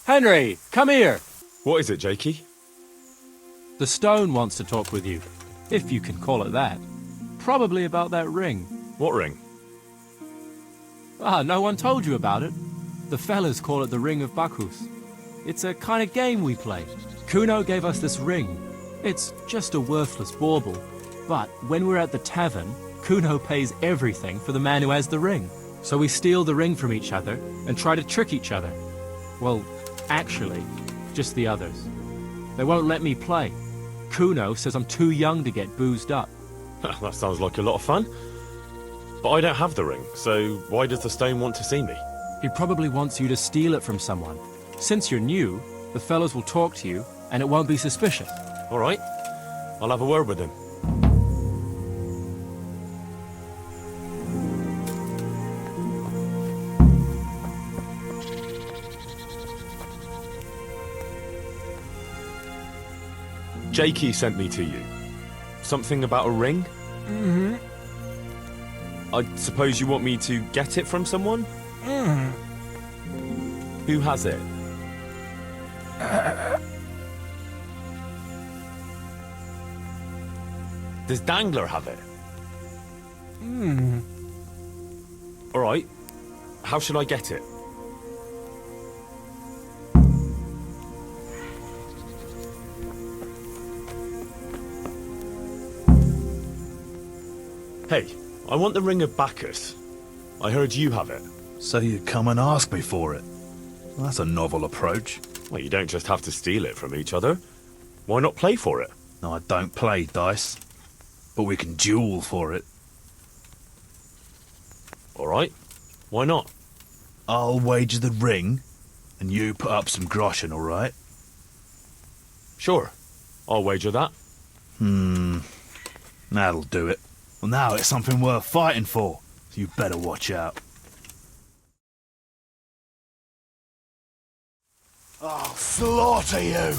Henry, come here! What is it, Jakey? The stone wants to talk with you, if you can call it that. Probably about that ring. What ring? Ah, no one told you about it. The fellas call it the Ring of Bacchus. It's a kind of game we play. Kuno gave us this ring. It's just a worthless bauble. But when we're at the tavern, Kuno pays everything for the man who has the ring. So we steal the ring from each other and try to trick each other. Well, actually, just the others. They won't let me play. Kuno says I'm too young to get boozed up. That sounds like a lot of fun. But I don't have the ring, so why does the stone want to see me? He probably wants you to steal it from someone. Since you're new, the fellows will talk to you, and it won't be suspicious. All right, I'll have a word with him. Jakey sent me to you. Something about a ring? Mm-hmm. I suppose you want me to get it from someone? Mm. Who has it? Does Dangler have it? Mm. All right. How should I get it? Hey, I want the Ring of Bacchus. I heard you have it. So you'd come and ask me for it? Well, that's a novel approach. Well, you don't just have to steal it from each other. Why not play for it? No, I don't play dice. But we can duel for it. All right. Why not? I'll wager the ring, and you put up some groschen, all right? Sure. I'll wager that. That'll do it. Well, now it's something worth fighting for, so you better watch out. I'll slaughter you!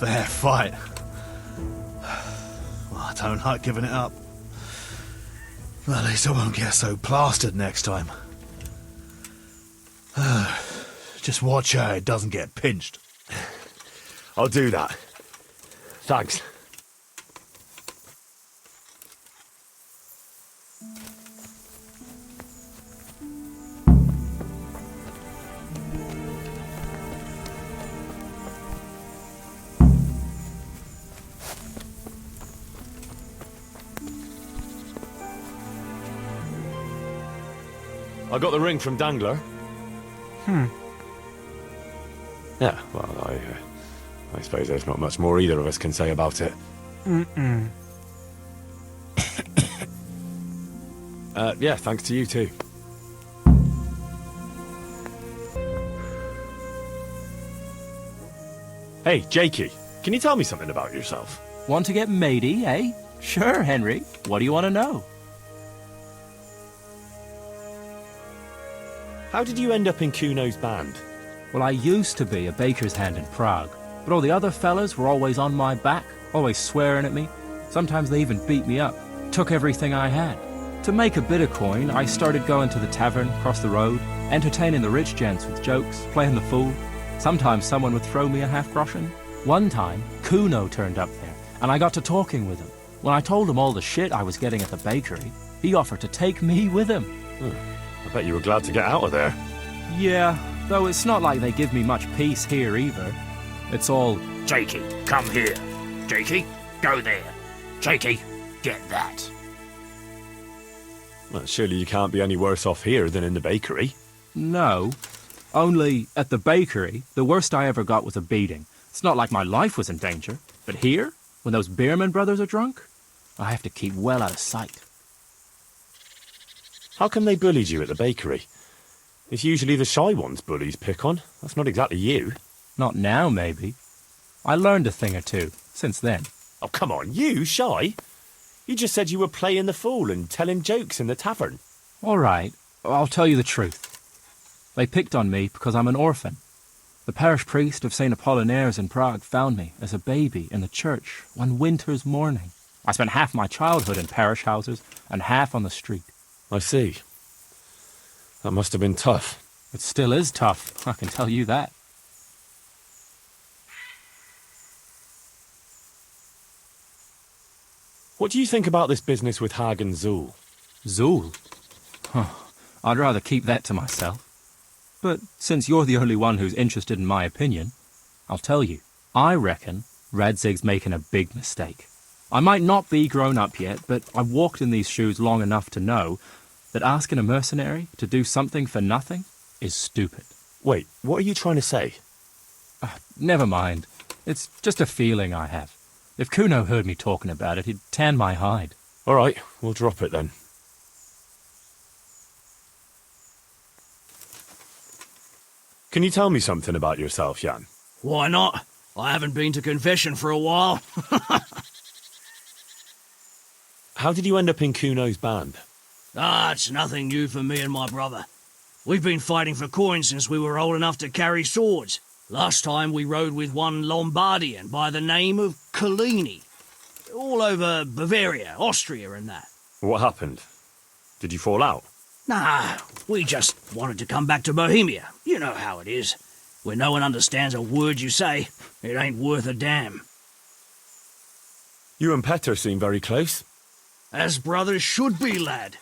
Fair fight. Well, I don't like giving it up. Well, at least I won't get so plastered next time. Just watch how it doesn't get pinched. I'll do that. Thanks. I got the ring from Dangler. Yeah, well, I suppose there's not much more either of us can say about it. Yeah, thanks to you too. Hey, Jakey, can you tell me something about yourself? Want to get matey, eh? Sure, Henry. What do you want to know? How did you end up in Kuno's band? Well, I used to be a baker's hand in Prague, but all the other fellas were always on my back, always swearing at me. Sometimes they even beat me up, took everything I had. To make a bit of coin, I started going to the tavern across the road, entertaining the rich gents with jokes, playing the fool. Sometimes someone would throw me a half-groschen. One time, Kuno turned up there, and I got to talking with him. When I told him all the shit I was getting at the bakery, he offered to take me with him. I bet you were glad to get out of there. Yeah, though it's not like they give me much peace here either. It's all, Jakey, come here. Jakey, go there. Jakey, get that. Well, surely you can't be any worse off here than in the bakery. no. Only, at the bakery, the worst I ever got was a beating. It's not like my life was in danger. But here, when those Beerman brothers are drunk, I have to keep well out of sight. How come they bullied you at the bakery? It's usually the shy ones bullies pick on. That's not exactly you. Not now, maybe. I learned a thing or two since then. Oh, come on, you shy? You just said you were playing the fool and telling jokes in the tavern. All right, I'll tell you the truth. They picked on me because I'm an orphan. The parish priest of St. Apollinaire's in Prague found me as a baby in the church one winter's morning. I spent half my childhood in parish houses and half on the street. I see. That must have been tough. It still is tough, I can tell you that. What do you think about this business with Hagen Zool? Zool? Huh. I'd rather keep that to myself. But since you're the only one who's interested in my opinion, I'll tell you. I reckon Radzig's making a big mistake. I might not be grown up yet, but I've walked in these shoes long enough to know that asking a mercenary to do something for nothing is stupid. Wait, what are you trying to say? Never mind. It's just a feeling I have. If Kuno heard me talking about it, he'd tan my hide. All right, we'll drop it then. Can you tell me something about yourself, Jan? Why not? I haven't been to confession for a while. How did you end up in Kuno's band? It's nothing new for me and my brother. We've been fighting for coins since we were old enough to carry swords. Last time we rode with one Lombardian by the name of Collini. All over Bavaria, Austria and that. What happened? Did you fall out? Nah, we just wanted to come back to Bohemia. You know how it is. When no one understands a word you say, it ain't worth a damn. You and Petr seem very close. As brothers should be, lad.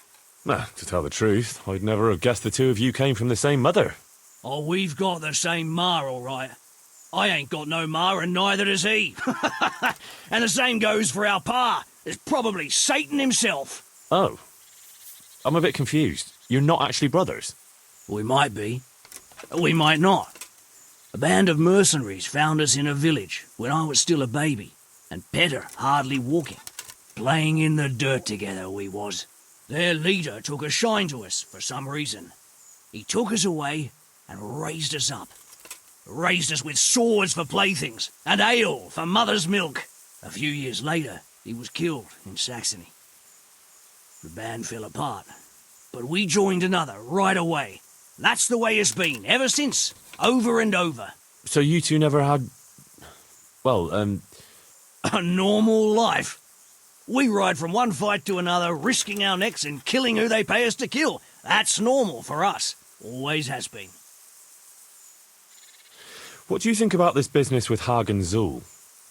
To tell the truth, I'd never have guessed the two of you came from the same mother. Oh, we've got the same ma, all right. I ain't got no ma, and neither does he. And the same goes for our pa. It's probably Satan himself. Oh. I'm a bit confused. You're not actually brothers? We might be. We might not. A band of mercenaries found us in a village when I was still a baby, and Petr hardly walking. Playing in the dirt together we was. Their leader took a shine to us for some reason. He took us away and raised us up. Raised us with swords for playthings and ale for mother's milk. A few years later, he was killed in Saxony. The band fell apart, but we joined another right away. That's the way it's been ever since, over and over. So you two never had... well, A normal life. We ride from one fight to another, risking our necks and killing who they pay us to kill. That's normal for us. Always has been. What do you think about this business with Hagen Zool?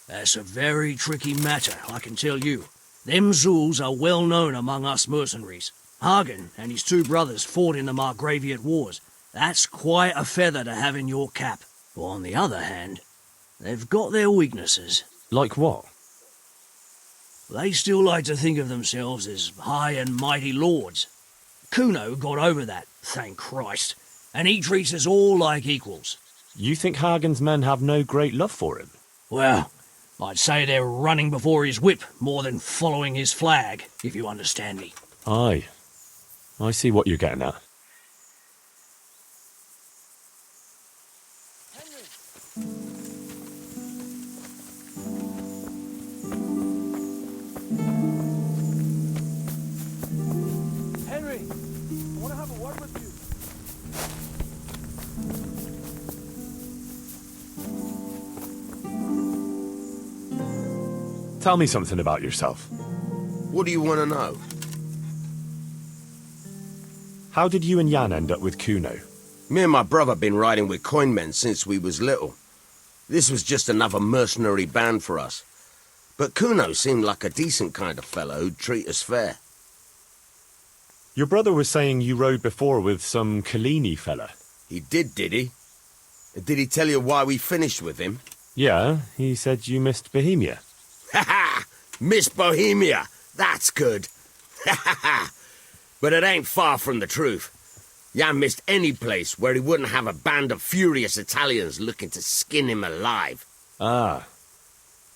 That's a very tricky matter, I can tell you. Them Zools are well known among us mercenaries. Hagen and his two brothers fought in the Margraviate Wars. That's quite a feather to have in your cap. On the other hand, they've got their weaknesses. Like what? They still like to think of themselves as high and mighty lords. Kuno got over that, thank Christ, and he treats us all like equals. You think Hagen's men have no great love for him? Well, I'd say they're running before his whip more than following his flag, if you understand me. Aye. I see what you're getting at. Henry, I want to have a word with you. Tell me something about yourself. What do you want to know? How did you and Jan end up with Kuno? Me and my brother been riding with coinmen since we was little. This was just another mercenary band for us. But Kuno seemed like a decent kind of fellow who'd treat us fair. Your brother was saying you rode before with some Collini fella. He did he? Did he tell you why we finished with him? Yeah, he said you missed Bohemia. Ha ha! Miss Bohemia! That's good! Ha ha ha! But it ain't far from the truth. Jan missed any place where he wouldn't have a band of furious Italians looking to skin him alive. Ah.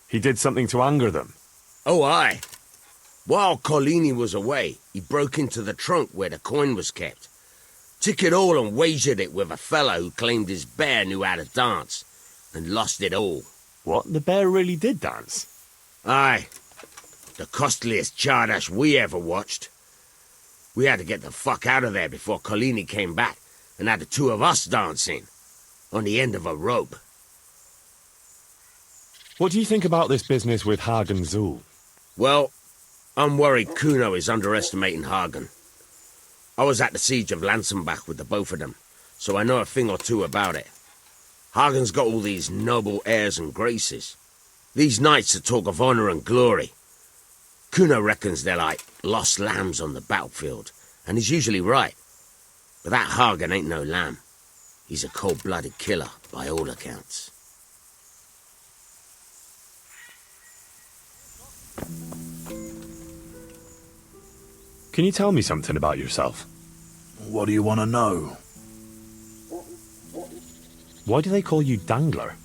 He did something to anger them. Oh, aye. While Collini was away, he broke into the trunk where the coin was kept. Took it all and wagered it with a fellow who claimed his bear knew how to dance, and lost it all. What? The bear really did dance? Aye. The costliest Chardash we ever watched. We had to get the fuck out of there before Collini came back, and had the two of us dancing, on the end of a rope. What do you think about this business with Hagen Zul? Well, I'm worried Kuno is underestimating Hagen. I was at the siege of Lansenbach with the both of them, so I know a thing or two about it. Hagen's got all these noble airs and graces. These knights that talk of honor and glory. Kuno reckons they're like lost lambs on the battlefield, and he's usually right. But that Hagen ain't no lamb. He's a cold-blooded killer, by all accounts. Can you tell me something about yourself? What do you want to know? Why do they call you Dangler?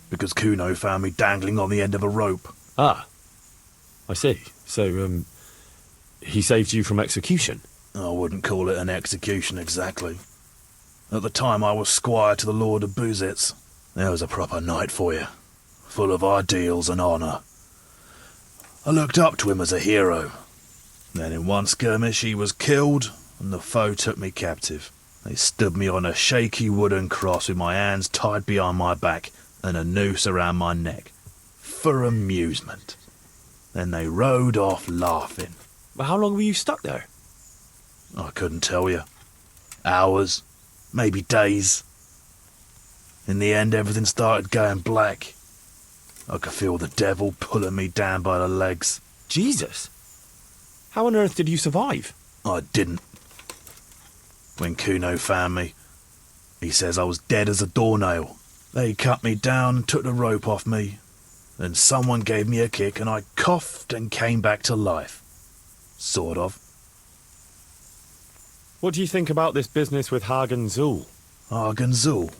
Because Kuno found me dangling on the end of a rope. Ah, I see. So, he saved you from execution? I wouldn't call it an execution exactly. At the time I was squire to the Lord of Buzitz. There was a proper knight for you, full of ideals and honour. I looked up to him as a hero. Then in one skirmish he was killed, and the foe took me captive. They stood me on a shaky wooden cross with my hands tied behind my back and a noose around my neck. For amusement. Then they rode off laughing. But how long were you stuck there? I couldn't tell you. Hours, maybe days. In the end everything started going black. I could feel the devil pulling me down by the legs. Jesus! How on earth did you survive? I didn't. When Kuno found me, he says I was dead as a doornail. They cut me down and took the rope off me. Then someone gave me a kick and I coughed and came back to life. Sort of. What do you think about this business with Hagen Zul? Hagen Zul?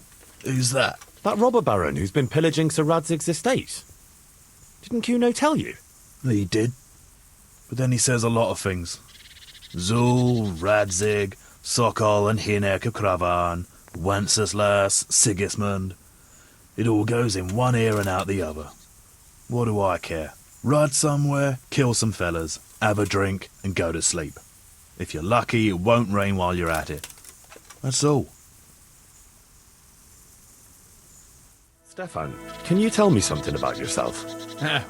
Who's that? That robber baron who's been pillaging Sir Radzig's estates. Didn't Kuno tell you? He did. But then he says a lot of things. Zul, Radzig, Sokol and Hinek of Kravan, Wenceslas, Sigismund. It all goes in one ear and out the other. What do I care? Ride somewhere, kill some fellas, have a drink and go to sleep. If you're lucky, it won't rain while you're at it. That's all. Stefan, can you tell me something about yourself?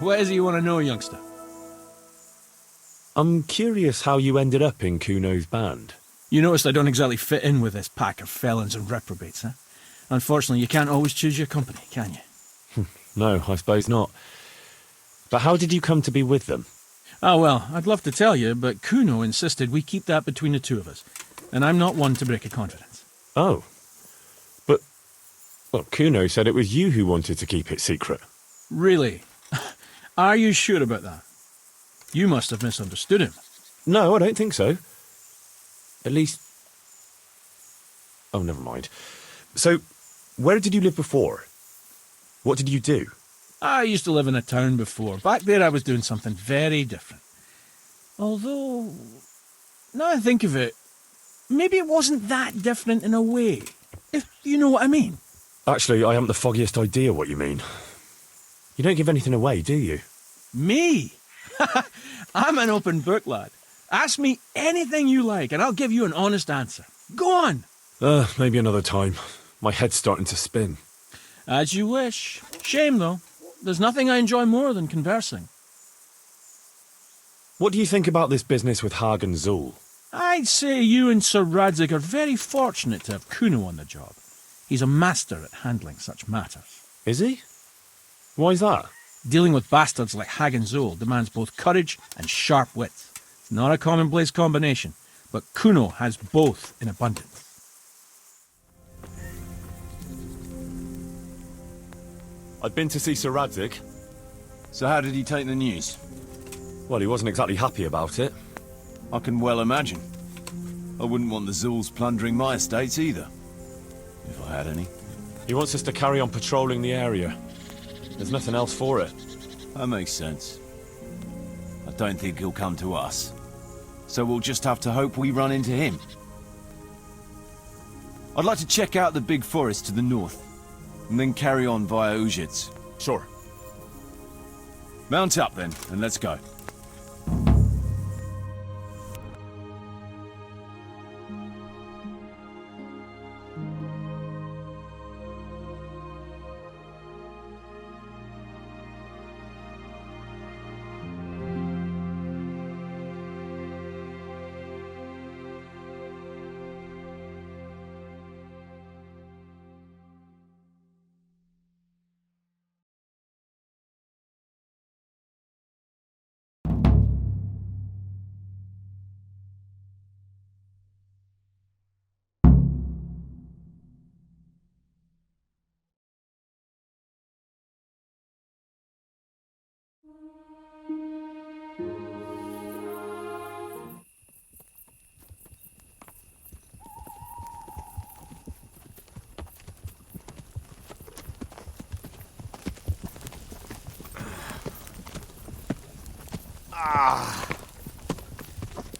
What is it you want to know, youngster? I'm curious how you ended up in Kuno's band. You noticed I don't exactly fit in with this pack of felons and reprobates, huh? Unfortunately, you can't always choose your company, can you? No, I suppose not. But how did you come to be with them? Ah, well, I'd love to tell you, but Kuno insisted we keep that between the two of us, and I'm not one to break a confidence. Oh. But, well, Kuno said it was you who wanted to keep it secret. Really? Are you sure about that? You must have misunderstood him. No, I don't think so. At least... Oh, never mind. So, where did you live before? What did you do? I used to live in a town before. Back there I was doing something very different. Although, now I think of it, maybe it wasn't that different in a way. If you know what I mean. Actually, I haven't the foggiest idea what you mean. You don't give anything away, do you? Me? I'm an open book, lad. Ask me anything you like, and I'll give you an honest answer. Go on. Maybe another time. My head's starting to spin. As you wish. Shame, though. There's nothing I enjoy more than conversing. What do you think about this business with Hagen Zul? I'd say you and Sir Radzig are very fortunate to have Kuno on the job. He's a master at handling such matters. Is he? Why's that? Dealing with bastards like Hagen Zul demands both courage and sharp wits. It's not a commonplace combination, but Kuno has both in abundance. I'd been to see Sir Radzig. So how did he take the news? Well, he wasn't exactly happy about it. I can well imagine. I wouldn't want the Zuls plundering my estates either. If I had any. He wants us to carry on patrolling the area. There's nothing else for it. That makes sense. I don't think he'll come to us. So we'll just have to hope we run into him. I'd like to check out the big forest to the north, and then carry on via Uzhitz. Sure. Mount up then, and let's go.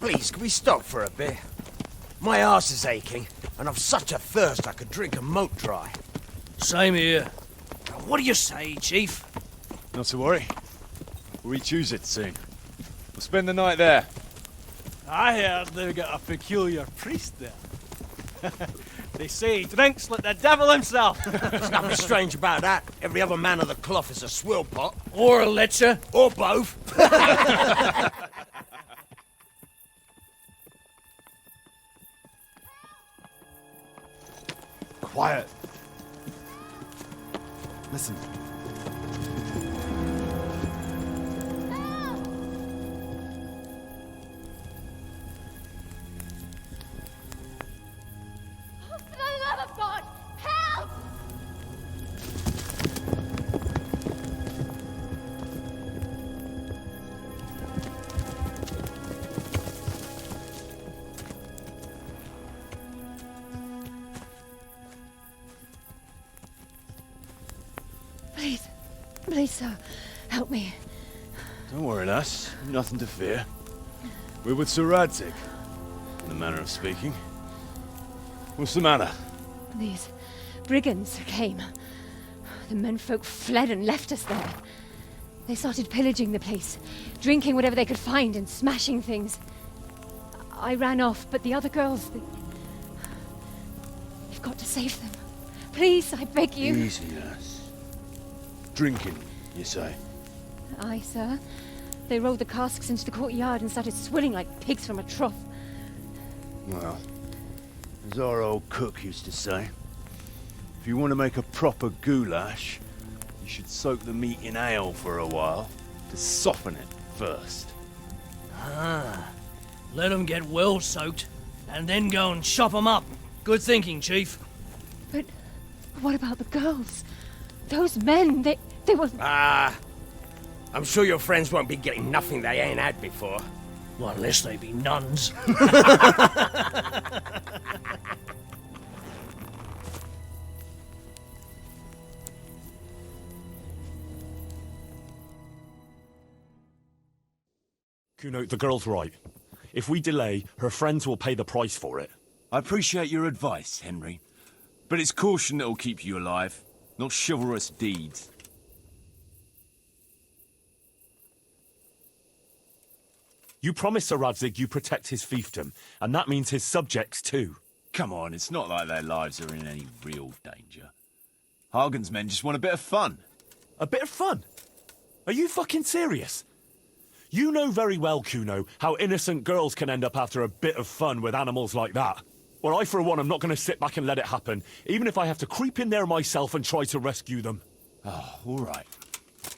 Please, can we stop for a bit? My arse is aching, and I've such a thirst I could drink a moat dry. Same here. What do you say, Chief? Not to worry. We'll reach Uzhitz soon. We'll spend the night there. I heard they've got a peculiar priest there. They say he drinks like the devil himself. There's nothing strange about that. Every other man of the cloth is a swill pot. Or a lecher. Or both. Quiet. Listen. For the love of God, help! Please, sir, help me. Don't worry, lass. Nothing to fear. We're with Sir Radzig, in the manner of speaking. What's the matter? These brigands came. The menfolk fled and left us there. They started pillaging the place, drinking whatever they could find and smashing things. I ran off, but the other girls... You've got to save them. Please, I beg you. Easy, lass. Drinking, you say? Aye, sir. They rolled the casks into the courtyard and started swilling like pigs from a trough. Well, as our old cook used to say, if you want to make a proper goulash, you should soak the meat in ale for a while to soften it first. Ah. Let them get well soaked, and then go and chop 'em up. Good thinking, Chief. But what about the girls? Those men, they were... I'm sure your friends won't be getting nothing they ain't had before. Well, unless they be nuns. Kuno, the girl's right. If we delay, her friends will pay the price for it. I appreciate your advice, Henry, but it's caution that'll keep you alive, not chivalrous deeds. You promised Sir Radzig you protect his fiefdom, and that means his subjects too. Come on, it's not like their lives are in any real danger. Hagen's men just want a bit of fun. A bit of fun? Are you fucking serious? You know very well, Kuno, how innocent girls can end up after a bit of fun with animals like that. Well, I, for one, am not going to sit back and let it happen, even if I have to creep in there myself and try to rescue them. Oh, all right.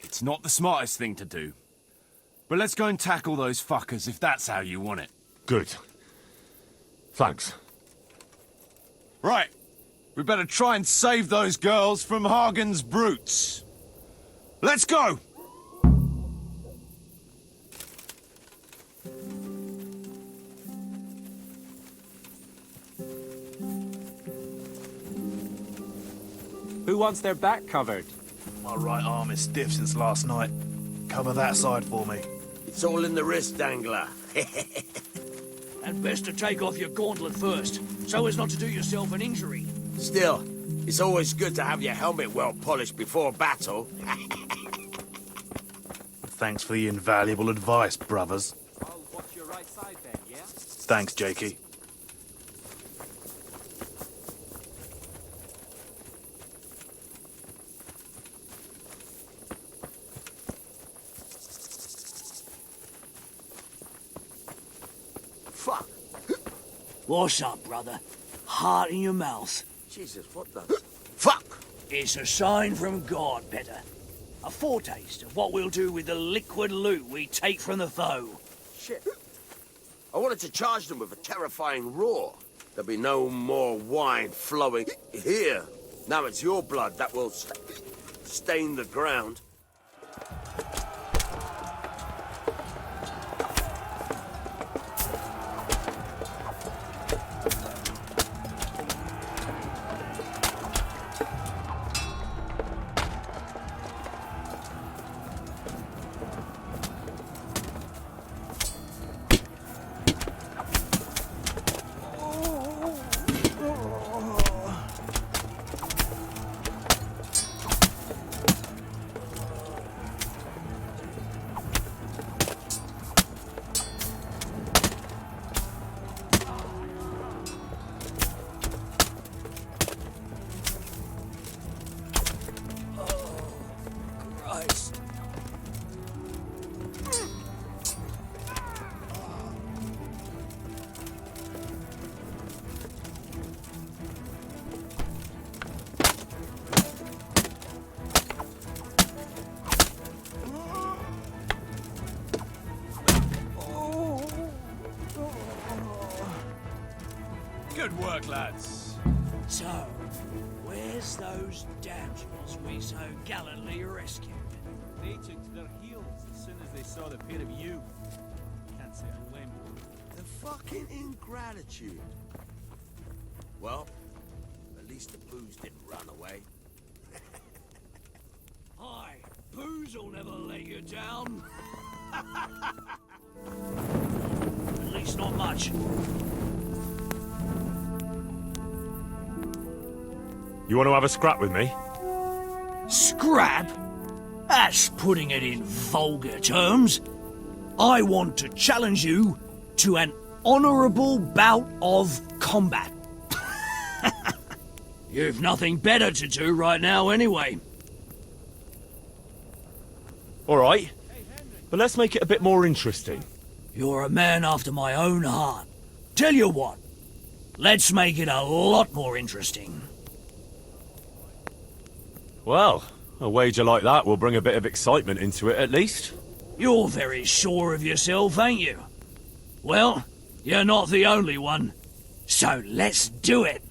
It's not the smartest thing to do. But let's go and tackle those fuckers if that's how you want it. Good. Thanks. Right. We better try and save those girls from Hagen's brutes. Let's go! Who wants their back covered? My right arm is stiff since last night. Cover that side for me. It's all in the wrist, Dangler. And best to take off your gauntlet first, so as not to do yourself an injury. Still, it's always good to have your helmet well polished before battle. Thanks for the invaluable advice, brothers. I'll watch your right side then, yeah? Thanks, Jakey. Fuck. What's up, brother? Heart in your mouth. Jesus, what the... Fuck! It's a sign from God, Petter. A foretaste of what we'll do with the liquid loot we take from the foe. Shit. I wanted to charge them with a terrifying roar. There'll be no more wine flowing here. Now it's your blood that will stain the ground. Good work, lads. So, where's those damsels we so gallantly rescued? They took to their heels as soon as they saw the pair of you. Can't say I blame them. The fucking ingratitude. Well, at least the booze didn't run away. Aye, booze will never let you down. At least not much. You want to have a scrap with me? Scrap? That's putting it in vulgar terms. I want to challenge you to an honourable bout of combat. You've nothing better to do right now anyway. All right. But let's make it a bit more interesting. You're a man after my own heart. Tell you what, let's make it a lot more interesting. Well, a wager like that will bring a bit of excitement into it, at least. You're very sure of yourself, ain't you? Well, you're not the only one. So let's do it.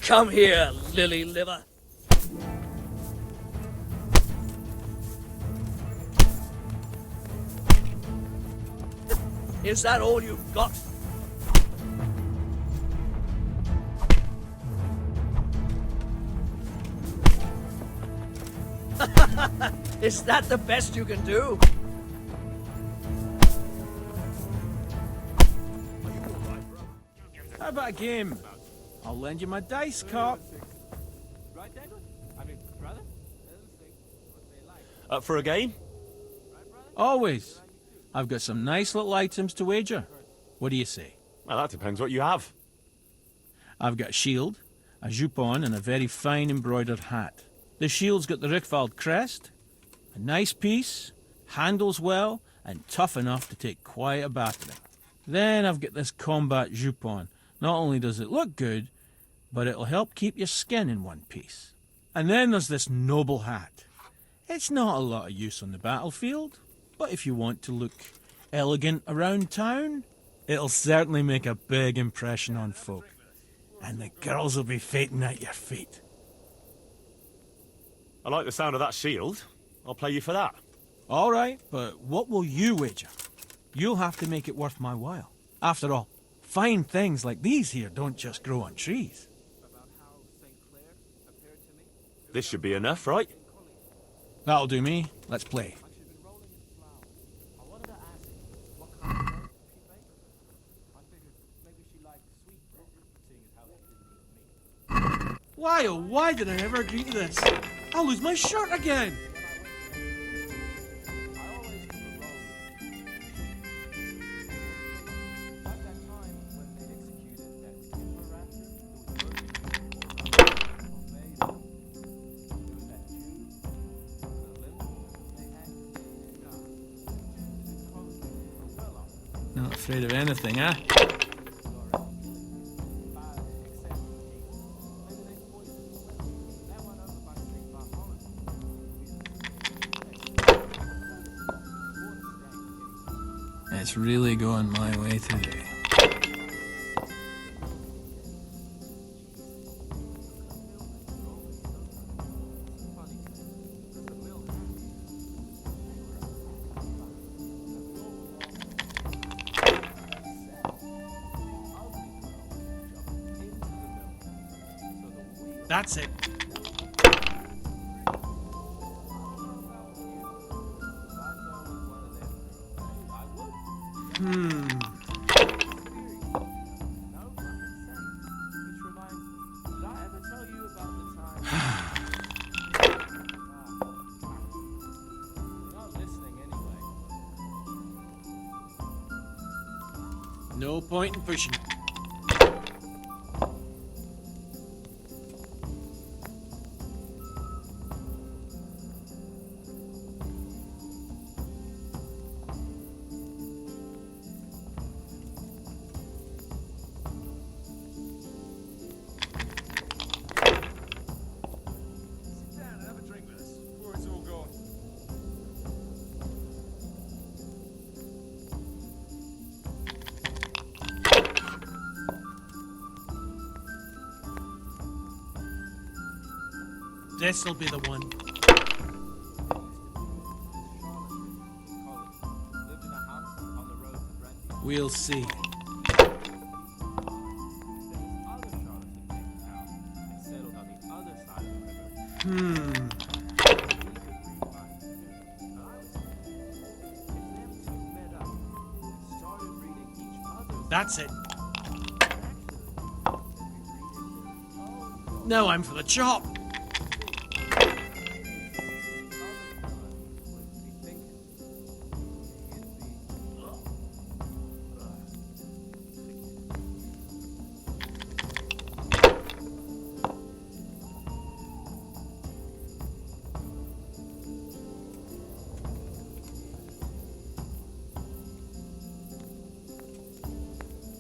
Come here, lily liver. Is that all you've got? Is that the best you can do? How about a game? I'll lend you my dice, cop. Up for a game? Always. I've got some nice little items to wager. What do you say? Well, that depends what you have. I've got a shield, a jupon, and a very fine embroidered hat. The shield's got the Rickfald crest, a nice piece, handles well, and tough enough to take quite a battering. Then I've got this combat jupon. Not only does it look good, but it'll help keep your skin in one piece. And then there's this noble hat. It's not a lot of use on the battlefield, but if you want to look elegant around town, it'll certainly make a big impression on folk. And the girls will be fainting at your feet. I like the sound of that shield. I'll play you for that. All right, but what will you wager? You'll have to make it worth my while. After all, fine things like these here don't just grow on trees. This should be enough, right? That'll do me. Let's play. Why, oh why did I ever agree to this? I'll lose my shirt again! Not afraid of anything, eh? It's really going my way today. That's it. No point in pushing it. This'll be the one. We'll see. That's it. Now I'm for the chop.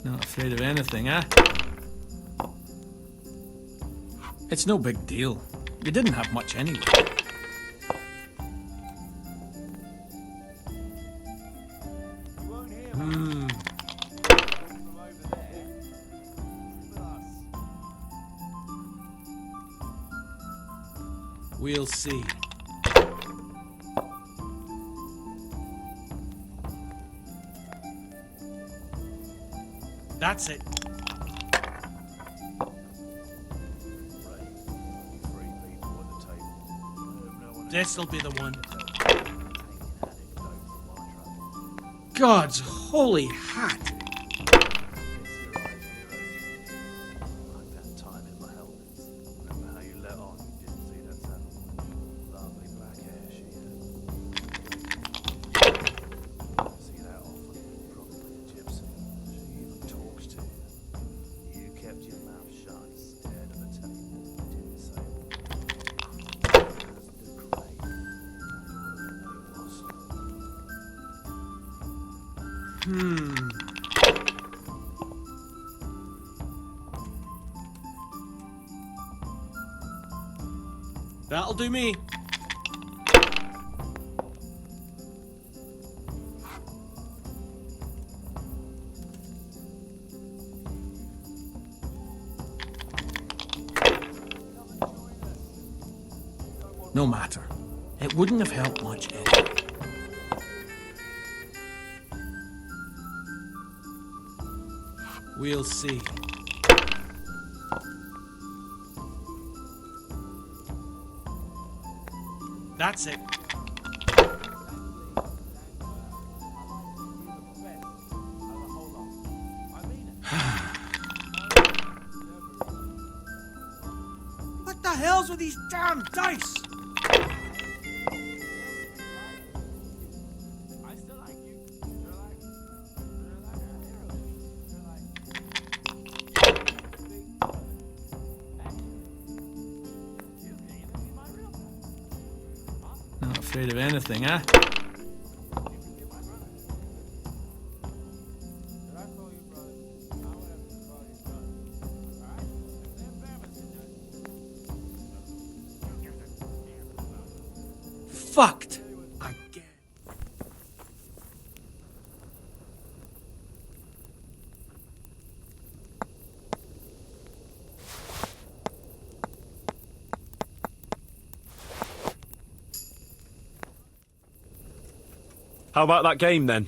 Not afraid of anything, eh? It's no big deal. You didn't have much anyway. We'll see. That's it. This'll be the one. God's holy hat! That'll do me. No matter. It wouldn't have helped much anyway. We'll see. That's it. What the hell's with these damn dice? Not afraid of anything, eh? Fucked again. How about that game, then?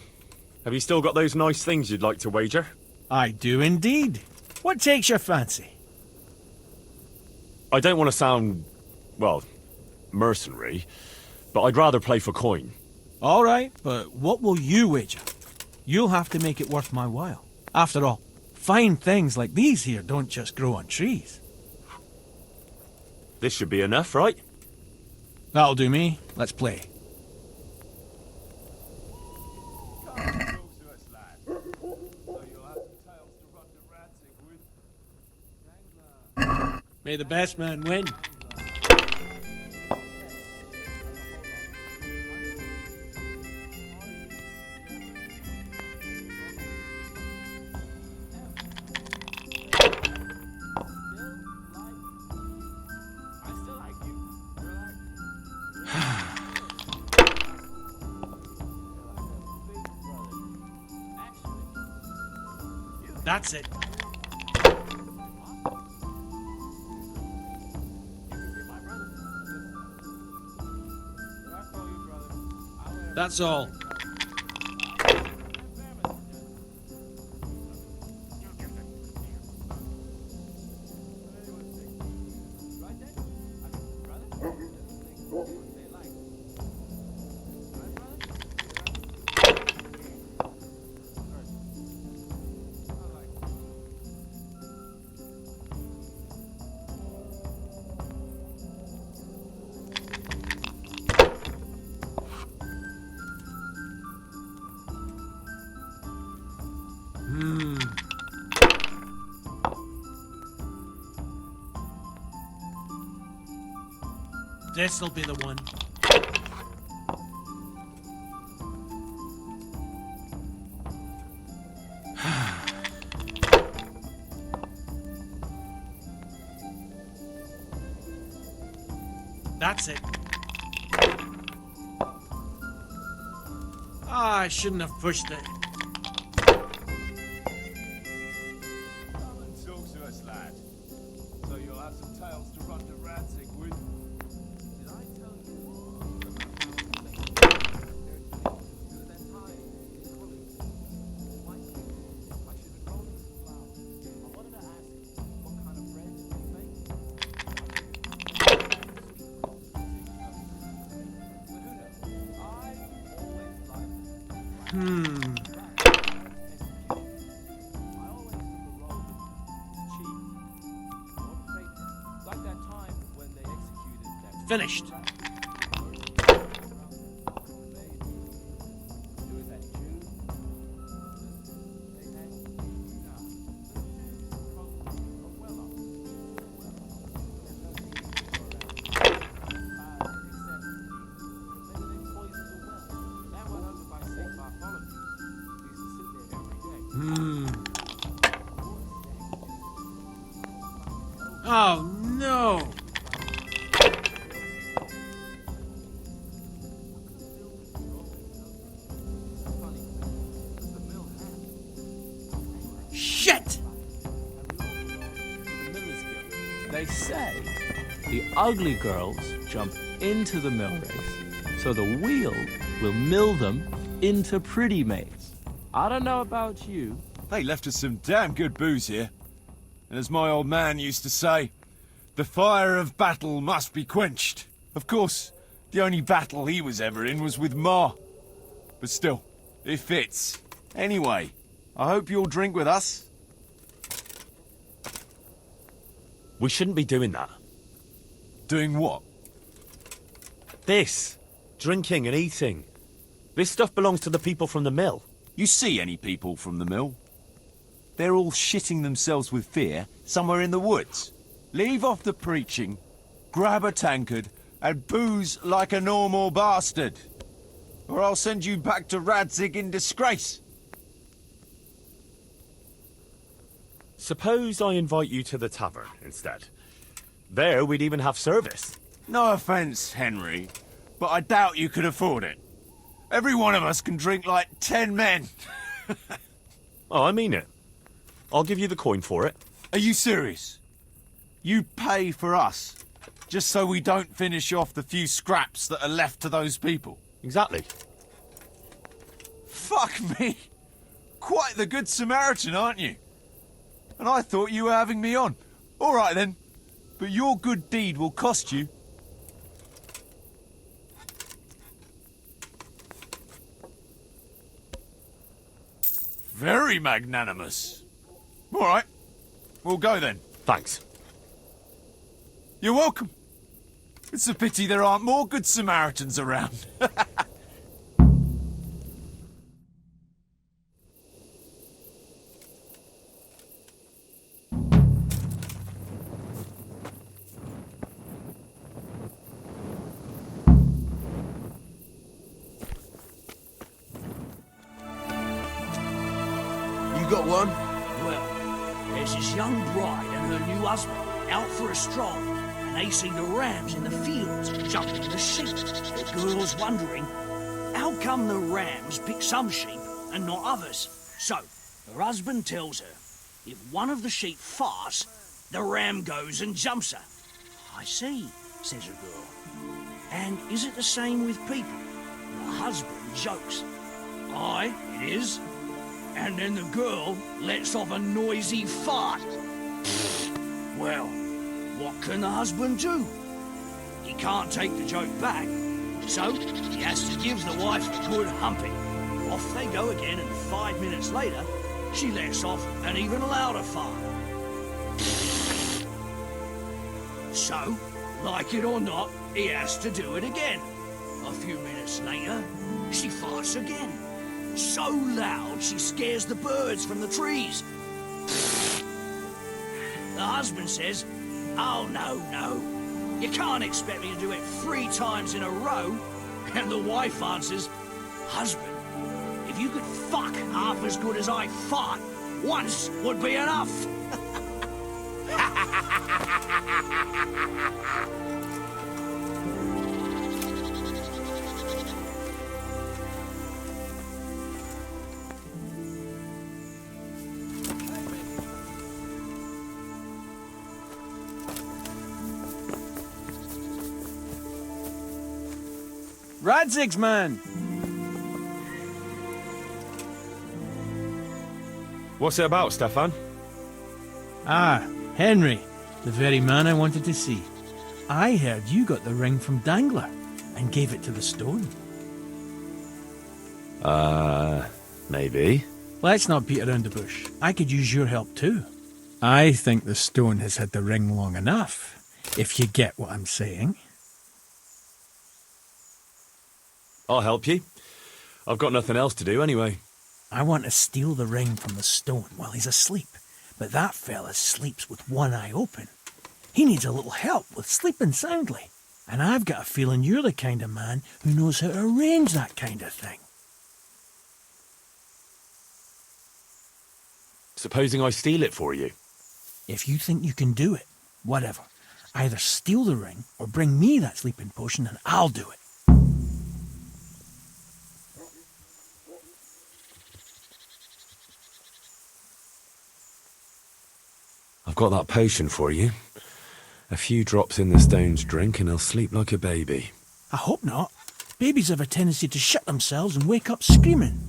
Have you still got those nice things you'd like to wager? I do indeed. What takes your fancy? I don't want to sound, well, mercenary, but I'd rather play for coin. All right, but what will you wager? You'll have to make it worth my while. After all, fine things like these here don't just grow on trees. This should be enough, right? That'll do me. Let's play. May the best man win. That's it. That's all. This'll be the one. That's it. Ah, I shouldn't have pushed it. So you'll have some tales to run to Ratzig with. Finished. Oh, no! Shit! They say the ugly girls jump into the mill race, so the wheel will mill them into pretty maids. I don't know about you. They left us some damn good booze here. And as my old man used to say, the fire of battle must be quenched. Of course, The only battle he was ever in was with Ma. But still, it fits. Anyway, I hope you'll drink with us. We shouldn't be doing that. Doing what? This. Drinking and eating. This stuff belongs to the people from the mill. You see any people from the mill? They're all shitting themselves with fear somewhere in the woods. Leave off the preaching, grab a tankard, and booze like a normal bastard. Or I'll send you back to Radzig in disgrace. Suppose I invite you to the tavern instead. There we'd even have service. No offense, Henry, but I doubt you could afford it. Every one of us can drink like 10 men. Oh, I mean it. I'll give you the coin for it. Are you serious? You pay for us, just so we don't finish off the few scraps that are left to those people? Exactly. Fuck me! Quite the good Samaritan, aren't you? And I thought you were having me on. All right then, but your good deed will cost you. Very magnanimous. All right, we'll go then. Thanks. You're welcome. It's a pity there aren't more good Samaritans around. You got one? Well, there's this young bride and her new husband out for a stroll, and they see the rams in the fields jumping the sheep. The girl's wondering, how come the rams pick some sheep and not others? So, her husband tells her, if one of the sheep farts, the ram goes and jumps her. I see, says the girl. And is it the same with people? The husband jokes. Aye, it is. And then the girl lets off a noisy fart. Well, what can the husband do? He can't take the joke back, so he has to give the wife a good humping. Off they go again, and 5 minutes later, she lets off an even louder fart. So, like it or not, he has to do it again. A few minutes later, she farts again. So loud, she scares the birds from the trees. The husband says, oh, no. You can't expect me to do it 3 times in a row. And the wife answers, husband, if you could fuck half as good as I fart, once would be enough. Radzig's man! What's it about, Stefan? Ah, Henry, the very man I wanted to see. I heard you got the ring from Dangler and gave it to the stone. Maybe. Let's not beat around the bush. I could use your help too. I think the stone has had the ring long enough, if you get what I'm saying. I'll help you. I've got nothing else to do anyway. I want to steal the ring from the stone while he's asleep, but that fella sleeps with one eye open. He needs a little help with sleeping soundly, and I've got a feeling you're the kind of man who knows how to arrange that kind of thing. Supposing I steal it for you? If you think you can do it, whatever. Either steal the ring or bring me that sleeping potion and I'll do it. I've got that potion for you. A few drops in the stone's drink and he'll sleep like a baby. I hope not. Babies have a tendency to shit themselves and wake up screaming.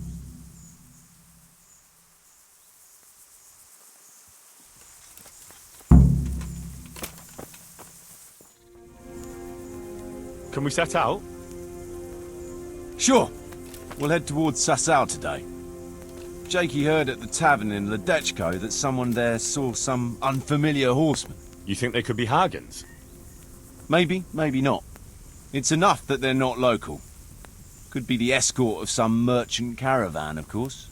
Can we set out? Sure. We'll head towards Sasau today. Jakey heard at the tavern in Ledechko that someone there saw some unfamiliar horsemen. You think they could be Hargans? Maybe, maybe not. It's enough that they're not local. Could be the escort of some merchant caravan, of course.